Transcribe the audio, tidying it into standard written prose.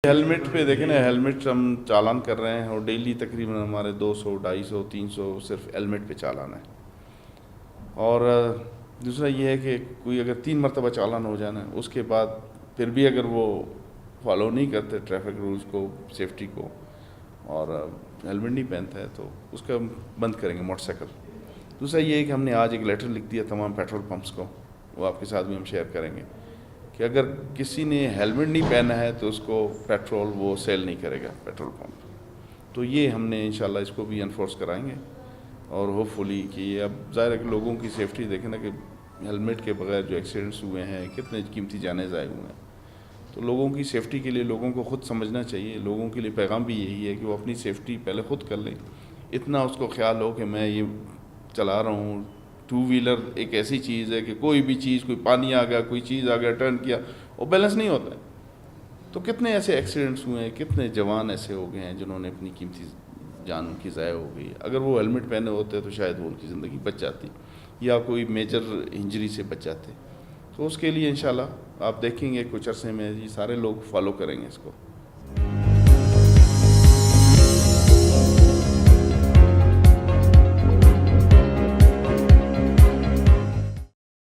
Helmet पे देखें ना, हेलमेट हम चालान कर रहे हैं और डेली तकरीबन हमारे 200, 250, 300 सिर्फ हेलमेट पे चालान है। और दूसरा ये है कि कोई अगर 3 मरतबा चालान हो जाना उसके बाद फिर भी अगर वो फॉलो नहीं करते ट्रैफिक रूल्स को, सेफ्टी को, और हेलमेट नहीं पहनता है तो उसका बंद करेंगे मोटरसाइकिल। दूसरा ये है कि हमने आज एक लेटर लिख दिया तमाम पेट्रोल पंप्स को, वो आपके साथ भी हम शेयर करेंगे कि अगर किसी ने हेलमेट नहीं पहना है तो उसको पेट्रोल वो सेल नहीं करेगा पेट्रोल पंप। तो ये हमने इंशाल्लाह इसको भी इन्फोर्स कराएंगे और होपफुली कि ये अब ज़ाहिर है कि लोगों की सेफ्टी देखें ना कि हेलमेट के बगैर जो एक्सीडेंट्स हुए हैं, कितने कीमती जाने ज़ाय हुए हैं। तो लोगों की सेफ्टी के लिए लोगों को ख़ुद समझना चाहिए। लोगों के लिए पैगाम भी यही है कि वो अपनी सेफ्टी पहले ख़ुद कर लें। इतना उसको ख्याल हो कि मैं ये चला रहा हूँ, टू व्हीलर एक ऐसी चीज़ है कि कोई भी चीज़, कोई पानी आ गया, कोई चीज़ आ गया, टर्न किया, वो बैलेंस नहीं होता है। तो कितने ऐसे एक्सीडेंट्स हुए हैं, कितने जवान ऐसे हो गए हैं जिन्होंने अपनी कीमती जान उनकी ज़ाया हो गई। अगर वो हेलमेट पहने होते तो शायद वो उनकी ज़िंदगी बच जाती या कोई मेजर इंजरी से बच जाते। तो उसके लिए इंशाल्लाह आप देखेंगे कुछ अरसे में ये सारे लोग फॉलो करेंगे इसको।